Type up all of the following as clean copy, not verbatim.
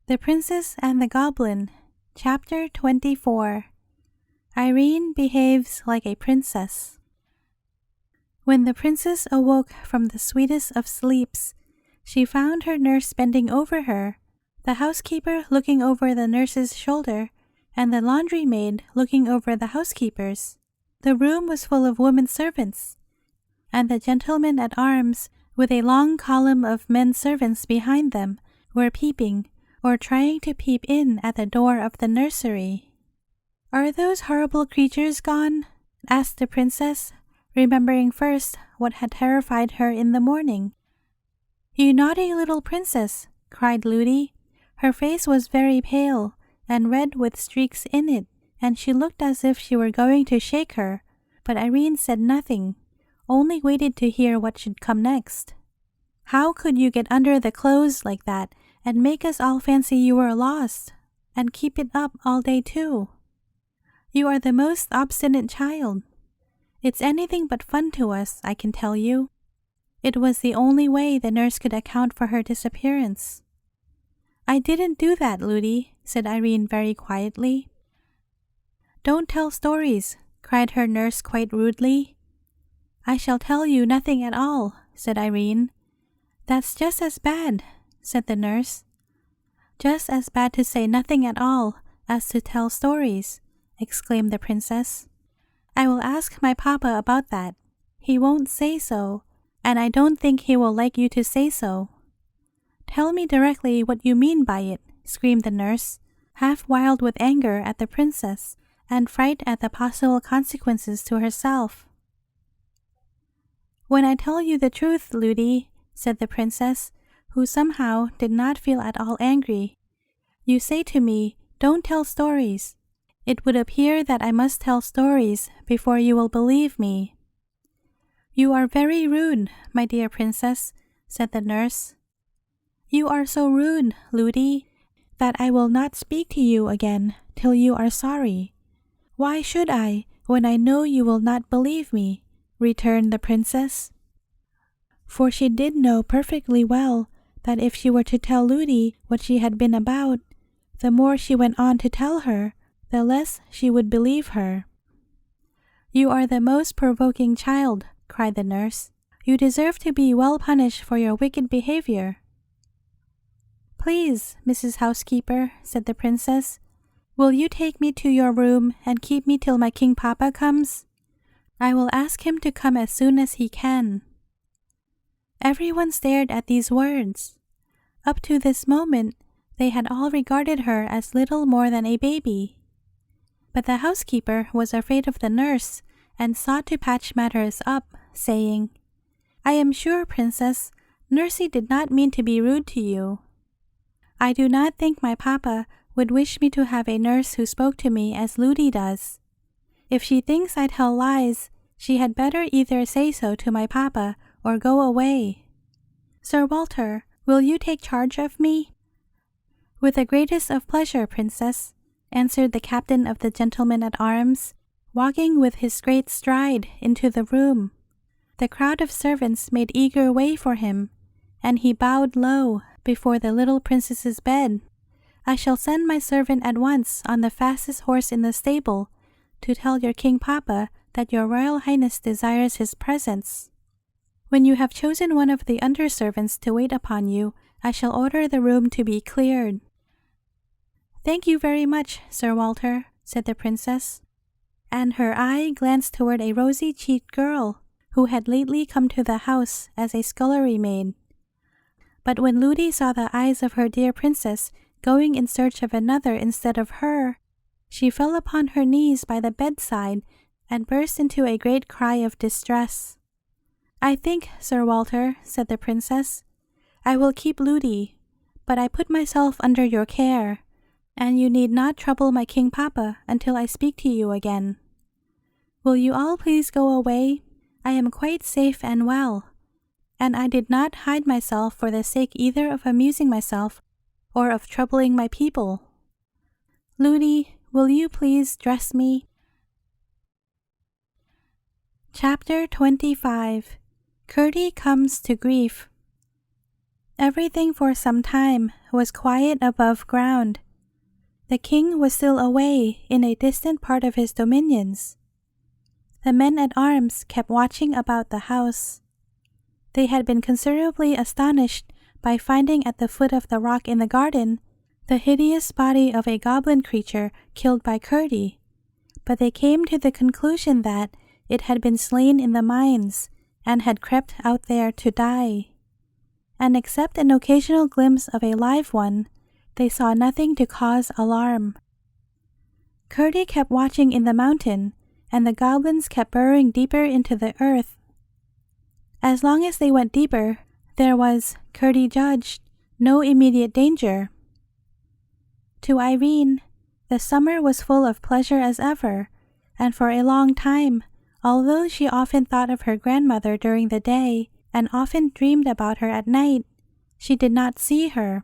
The Princess and the Goblin, Chapter 24. Irene behaves like a princess. When the princess awoke from the sweetest of sleeps, she found her nurse bending over her, the housekeeper looking over the nurse's shoulder, and the laundry maid looking over the housekeeper's. The room was full of women servants, and the gentlemen at arms, with a long column of men servants behind them, were peeping, or trying to peep in at the door of the nursery. "Are those horrible creatures gone?" asked the princess, remembering first what had terrified her in the morning. "You naughty little princess!" cried Ludi. Her face was very pale, and red with streaks in it, and she looked as if she were going to shake her, but Irene said nothing, only waited to hear what should come next. "How could you get under the clothes like that and make us all fancy you were lost, and keep it up all day too? You are the most obstinate child. It's anything but fun to us, I can tell you." It was the only way the nurse could account for her disappearance. "I didn't do that, Ludi," said Irene very quietly. "Don't tell stories," cried her nurse quite rudely. "I shall tell you nothing at all," said Irene. "That's just as bad," said the nurse. "Just as bad to say nothing at all as to tell stories," exclaimed the princess. "I will ask my papa about that. He won't say so, and I don't think he will like you to say so." "Tell me directly what you mean by it," screamed the nurse, half wild with anger at the princess and fright at the possible consequences to herself. "When I tell you the truth, Ludi," said the princess, who somehow did not feel at all angry, "you say to me, 'Don't tell stories.' It would appear that I must tell stories before you will believe me." "You are very rude, my dear princess," said the nurse. "You are so rude, Ludi, that I will not speak to you again till you are sorry." "Why should I, when I know you will not believe me?" returned the princess. For she did know perfectly well that if she were to tell Ludi what she had been about, the more she went on to tell her, the less she would believe her. "You are the most provoking child," cried the nurse. "You deserve to be well punished for your wicked behavior." "Please, Mrs. Housekeeper," said the princess, "will you take me to your room and keep me till my king papa comes? I will ask him to come as soon as he can." Everyone stared at these words. Up to this moment, they had all regarded her as little more than a baby. But the housekeeper was afraid of the nurse and sought to patch matters up, saying, "I am sure, princess, Nursey did not mean to be rude to you. I do not think my papa would wish me to have a nurse who spoke to me as Ludi does. If she thinks I tell lies, she had better either say so to my papa or go away. Sir Walter, will you take charge of me?" "With the greatest of pleasure, princess," answered the captain of the gentlemen at arms, walking with his great stride into the room. The crowd of servants made eager way for him, and he bowed low before the little princess's bed. "I shall send my servant at once on the fastest horse in the stable to tell your king papa that your royal highness desires his presence. When you have chosen one of the under-servants to wait upon you, I shall order the room to be cleared." "Thank you very much, Sir Walter," said the princess, and her eye glanced toward a rosy-cheeked girl who had lately come to the house as a scullery maid. But when Ludi saw the eyes of her dear princess going in search of another instead of her, she fell upon her knees by the bedside and burst into a great cry of distress. "I think, Sir Walter," said the princess, "I will keep Ludi, but I put myself under your care, and you need not trouble my king papa until I speak to you again. Will you all please go away? I am quite safe and well, and I did not hide myself for the sake either of amusing myself or of troubling my people. Ludi, will you please dress me?" Chapter 25. Gertie comes to grief. Everything for some time was quiet above ground. The king was still away in a distant part of his dominions. The men-at-arms kept watching about the house. They had been considerably astonished by finding at the foot of the rock in the garden the hideous body of a goblin creature killed by Chpt, but they came to the conclusion that it had been slain in the mines and had crept out there to die. And except an occasional glimpse of a live one, they saw nothing to cause alarm. Chpt kept watching in the mountain, and the goblins kept burrowing deeper into the earth. As long as they went deeper, there was, Chpt judged, no immediate danger. To Irene, the summer was full of pleasure as ever, and for a long time, although she often thought of her grandmother during the day and often dreamed about her at night, she did not see her.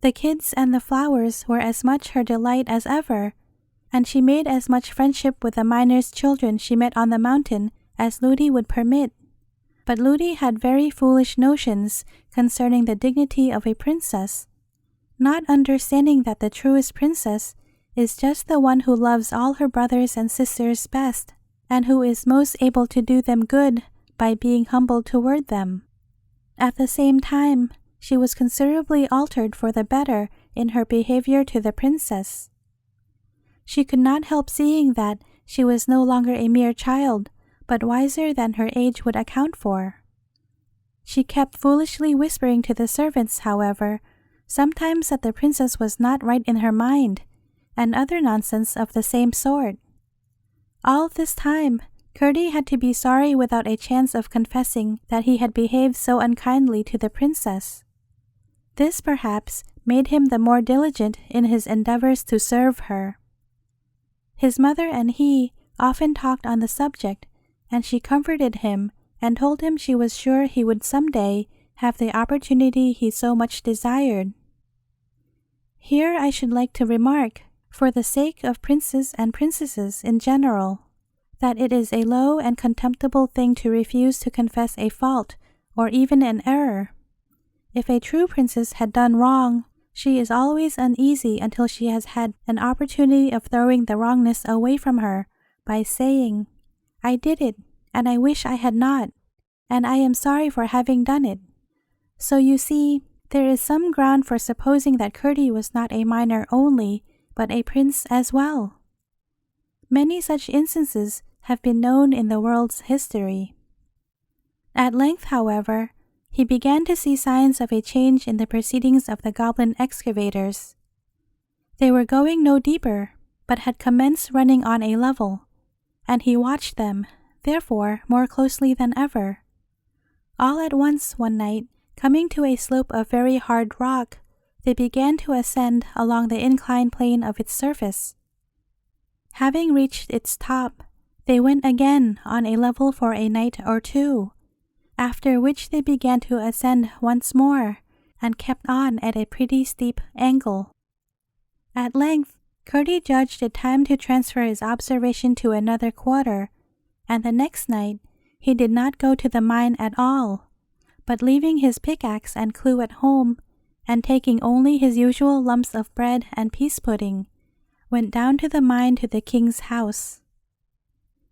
The kids and the flowers were as much her delight as ever, and she made as much friendship with the miners' children she met on the mountain as Ludi would permit. But Ludi had very foolish notions concerning the dignity of a princess, not understanding that the truest princess is just the one who loves all her brothers and sisters best, and who is most able to do them good by being humble toward them. At the same time, she was considerably altered for the better in her behavior to the princess. She could not help seeing that she was no longer a mere child, but wiser than her age would account for. She kept foolishly whispering to the servants, however, sometimes that the princess was not right in her mind, and other nonsense of the same sort. All this time, Chpt had to be sorry without a chance of confessing that he had behaved so unkindly to the princess. This, perhaps, made him the more diligent in his endeavors to serve her. His mother and he often talked on the subject, and she comforted him and told him she was sure he would some day have the opportunity he so much desired. Here I should like to remark, for the sake of princes and princesses in general, that it is a low and contemptible thing to refuse to confess a fault or even an error. If a true princess had done wrong, she is always uneasy until she has had an opportunity of throwing the wrongness away from her by saying, "I did it, and I wish I had not, and I am sorry for having done it." So you see, there is some ground for supposing that Chpt was not a miner only, but a prince as well. Many such instances have been known in the world's history. At length, however, he began to see signs of a change in the proceedings of the goblin excavators. They were going no deeper, but had commenced running on a level, and he watched them, therefore, more closely than ever. All at once, one night, coming to a slope of very hard rock, they began to ascend along the inclined plane of its surface. Having reached its top, they went again on a level for a night or two, after which they began to ascend once more, and kept on at a pretty steep angle. At length, Chpt judged it time to transfer his observation to another quarter, and the next night he did not go to the mine at all, but leaving his pickaxe and clue at home, and taking only his usual lumps of bread and pease pudding, went down to the mine to the king's house.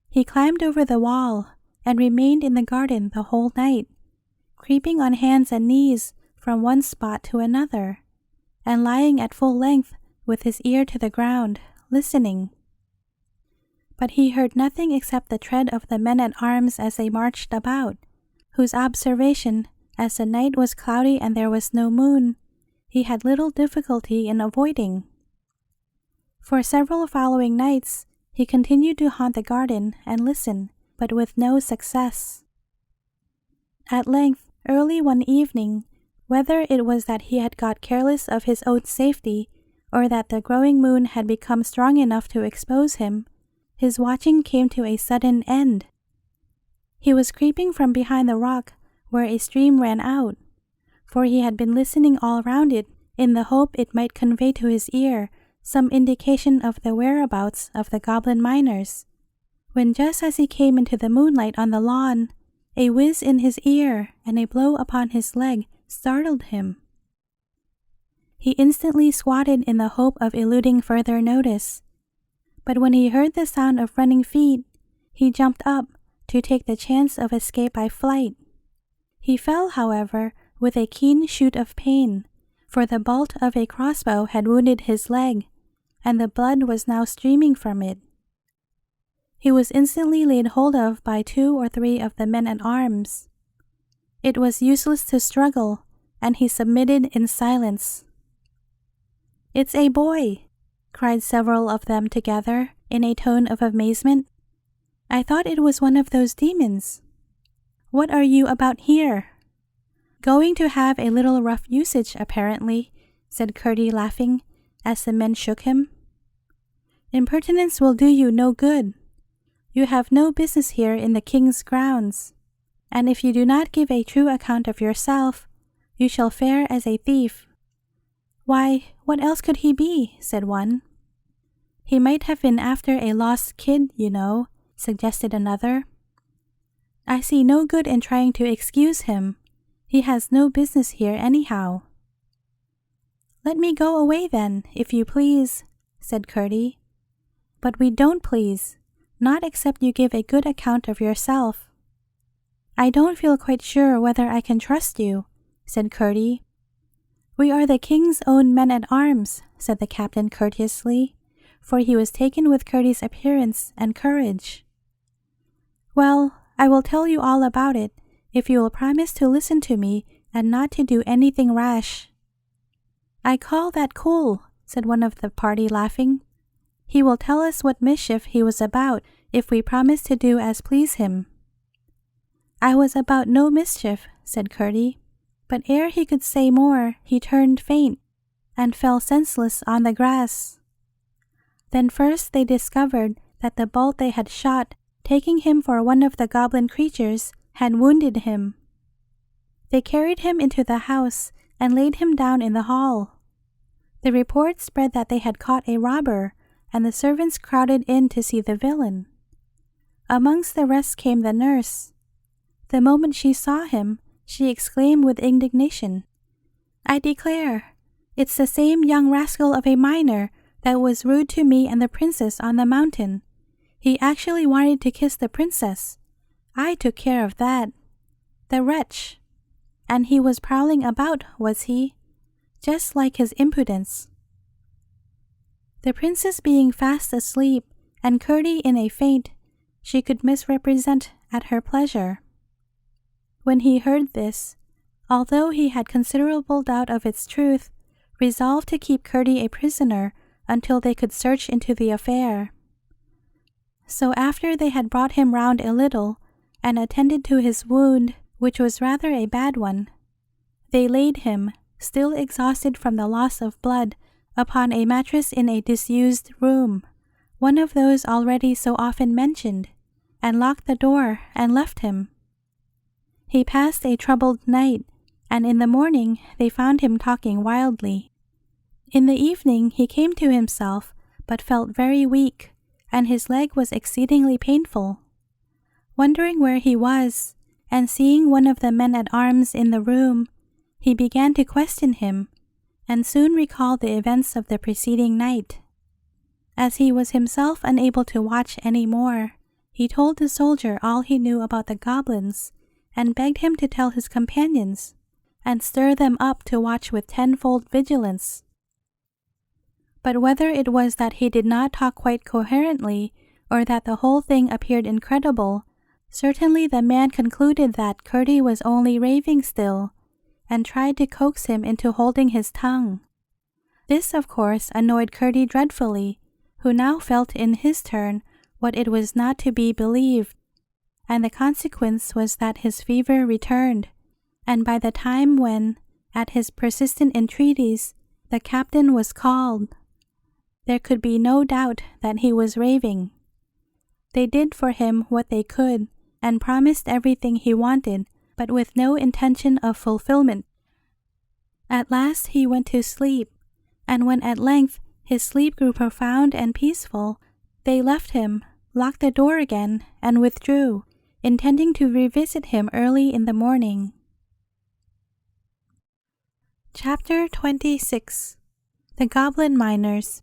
He climbed over the wall, and remained in the garden the whole night, creeping on hands and knees from one spot to another, and lying at full length with his ear to the ground, listening. But he heard nothing except the tread of the men-at-arms as they marched about, whose observation, as the night was cloudy and there was no moon, he had little difficulty in avoiding. For several following nights he continued to haunt the garden and listen, but with no success. At length, early one evening, whether it was that he had got careless of his own safety, or that the growing moon had become strong enough to expose him, his watching came to a sudden end. He was creeping from behind the rock where a stream ran out, for he had been listening all round it in the hope it might convey to his ear some indication of the whereabouts of the goblin miners, when just as he came into the moonlight on the lawn, a whiz in his ear and a blow upon his leg startled him. He instantly squatted in the hope of eluding further notice. But when he heard the sound of running feet, he jumped up to take the chance of escape by flight. He fell, however, with a keen shoot of pain, for the bolt of a crossbow had wounded his leg, and the blood was now streaming from it. He was instantly laid hold of by 2 or 3 of the men-at-arms. It was useless to struggle, and he submitted in silence. "It's a boy!" cried several of them together in a tone of amazement. "I thought it was one of those demons. What are you about here?" "Going to have a little rough usage, apparently," said Chpt, laughing, as the men shook him. "Impertinence will do you no good. You have no business here in the king's grounds, and if you do not give a true account of yourself, you shall fare as a thief." "Why, what else could he be?" said one. "He might have been after a lost kid, you know," suggested another. "I see no good in trying to excuse him. He has no business here anyhow." "Let me go away then, if you please," said Chpt. "But we don't please, not except you give a good account of yourself." "I don't feel quite sure whether I can trust you," said Chpt. "We are the king's own men-at-arms," said the captain courteously, for he was taken with Chpt's appearance and courage. "Well, I will tell you all about it, if you will promise to listen to me and not to do anything rash." "I call that cool," said one of the party, laughing. "He will tell us what mischief he was about if we promise to do as please him." "I was about no mischief," said Chpt, but ere he could say more, he turned faint, and fell senseless on the grass. Then first they discovered that the bolt they had shot, taking him for one of the goblin creatures, had wounded him. They carried him into the house and laid him down in the hall. The report spread that they had caught a robber, and the servants crowded in to see the villain. Amongst the rest came the nurse. The moment she saw him, she exclaimed with indignation, "I declare, it's the same young rascal of a miner that was rude to me and the princess on the mountain. He actually wanted to kiss the princess. I took care of that. The wretch! And he was prowling about, was he? Just like his impudence." The princess being fast asleep, and Chpt in a faint, she could misrepresent at her pleasure. When he heard this, although he had considerable doubt of its truth, resolved to keep Chpt a prisoner until they could search into the affair. So after they had brought him round a little, and attended to his wound, which was rather a bad one, they laid him, still exhausted from the loss of blood, upon a mattress in a disused room, one of those already so often mentioned, and locked the door and left him. He passed a troubled night, and in the morning they found him talking wildly. In the evening he came to himself, but felt very weak, and his leg was exceedingly painful. Wondering where he was, and seeing one of the men-at-arms in the room, he began to question him, and soon recalled the events of the preceding night. As he was himself unable to watch any more, he told the soldier all he knew about the goblins, and begged him to tell his companions, and stir them up to watch with tenfold vigilance. But whether it was that he did not talk quite coherently, or that the whole thing appeared incredible, certainly the man concluded that Chpt was only raving still, and tried to coax him into holding his tongue. This, of course, annoyed Chpt dreadfully, who now felt in his turn what it was not to be believed, and the consequence was that his fever returned, and by the time when, at his persistent entreaties, the captain was called, there could be no doubt that he was raving. They did for him what they could, and promised everything he wanted, but with no intention of fulfillment. At last he went to sleep, and when at length his sleep grew profound and peaceful, they left him, locked the door again, and withdrew, intending to revisit him early in the morning. Chapter 26. The Goblin Miners.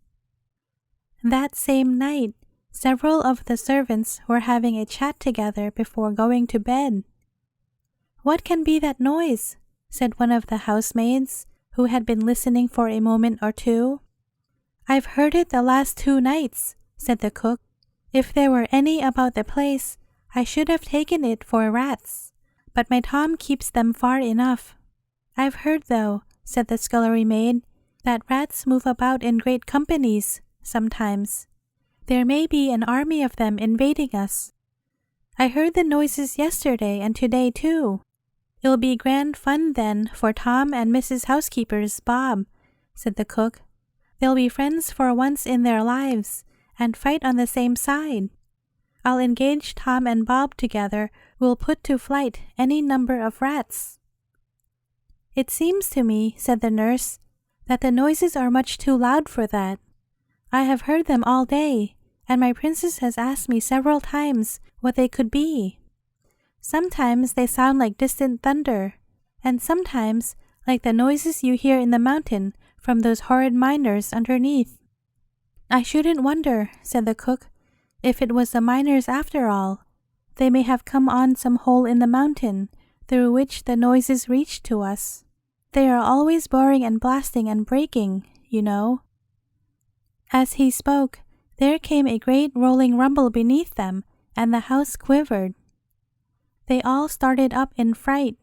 That same night, several of the servants were having a chat together before going to bed. "What can be that noise?" said one of the housemaids, who had been listening for a moment or two. "I've heard it the last 2 nights," said the cook. "If there were any about the place, I should have taken it for rats, but my Tom keeps them far enough." "I've heard, though," said the scullery maid, "that rats move about in great companies sometimes. There may be an army of them invading us. I heard the noises yesterday and today too. It'll be grand fun then for Tom and Mrs. Housekeeper's Bob," said the cook. "They'll be friends for once in their lives and fight on the same side. I'll engage Tom and Bob together will put to flight any number of rats." "It seems to me," said the nurse, "that the noises are much too loud for that. I have heard them all day, and my princess has asked me several times what they could be. Sometimes they sound like distant thunder, and sometimes like the noises you hear in the mountain from those horrid miners underneath." "I shouldn't wonder," said the cook, "if it was the miners after all. They may have come on some hole in the mountain through which the noises reach to us. They are always boring and blasting and breaking, you know." As he spoke, there came a great rolling rumble beneath them, and the house quivered. They all started up in fright,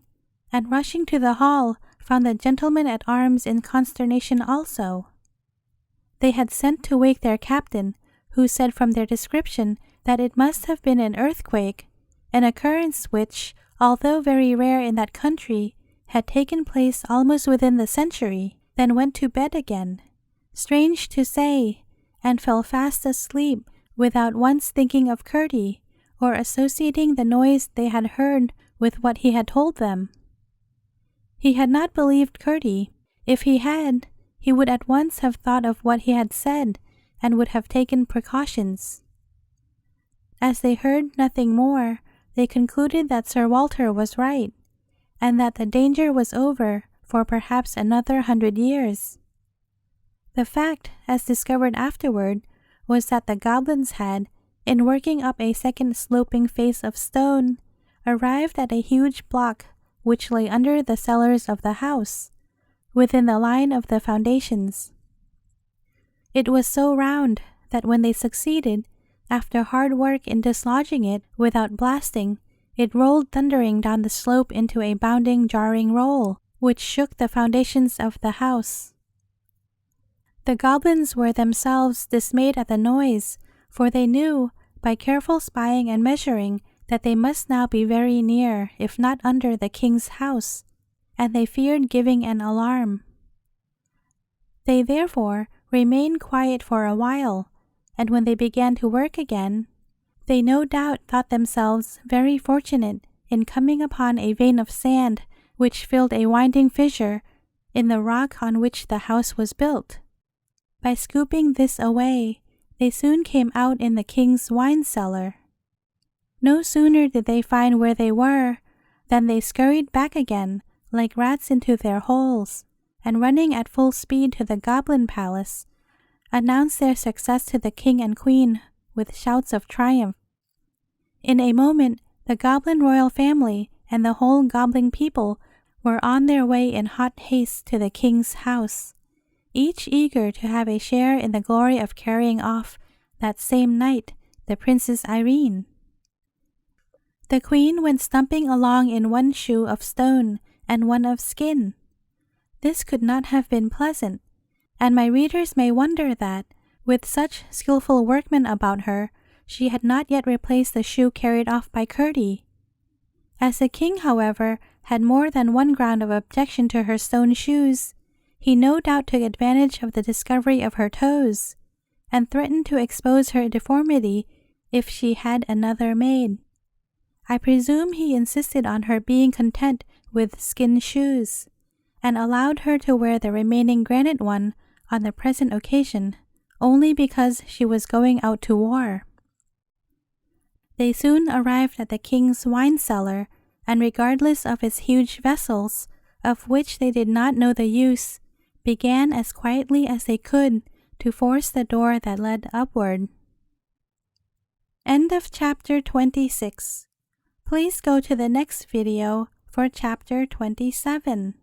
and rushing to the hall, found the gentlemen-at-arms in consternation also. They had sent to wake their captain, who said from their description that it must have been an earthquake, an occurrence which, although very rare in that country, had taken place almost within the century, then went to bed again, strange to say, and fell fast asleep without once thinking of Curdie, or associating the noise they had heard with what he had told them. He had not believed Curdie. If he had, he would at once have thought of what he had said, and would have taken precautions. As they heard nothing more, they concluded that Sir Walter was right, and that the danger was over for perhaps another 100 years. The fact, as discovered afterward, was that the goblins had, in working up a second sloping face of stone, arrived at a huge block which lay under the cellars of the house, within the line of the foundations. It was so round that when they succeeded, after hard work in dislodging it without blasting, it rolled thundering down the slope into a bounding, jarring roll, which shook the foundations of the house. The goblins were themselves dismayed at the noise, for they knew, by careful spying and measuring, that they must now be very near, if not under, the king's house, and they feared giving an alarm. They therefore remained quiet for a while, and when they began to work again, they no doubt thought themselves very fortunate in coming upon a vein of sand which filled a winding fissure in the rock on which the house was built. By scooping this away, they soon came out in the king's wine cellar. No sooner did they find where they were than they scurried back again like rats into their holes, and running at full speed to the Goblin Palace, announced their success to the king and queen with shouts of triumph. In a moment, the Goblin royal family and the whole goblin people were on their way in hot haste to the king's house, each eager to have a share in the glory of carrying off, that same night, the Princess Irene. The queen went stumping along in one shoe of stone and one of skin. This could not have been pleasant, and my readers may wonder that, with such skillful workmen about her, she had not yet replaced the shoe carried off by Curdie. As the king, however, had more than one ground of objection to her stone shoes, he no doubt took advantage of the discovery of her toes, and threatened to expose her deformity if she had another made. I presume he insisted on her being content with skin shoes, and allowed her to wear the remaining granite one on the present occasion, only because she was going out to war. They soon arrived at the king's wine cellar, and regardless of its huge vessels, of which they did not know the use, began as quietly as they could to force the door that led upward. End of chapter 26. Please go to the next video for chapter 27.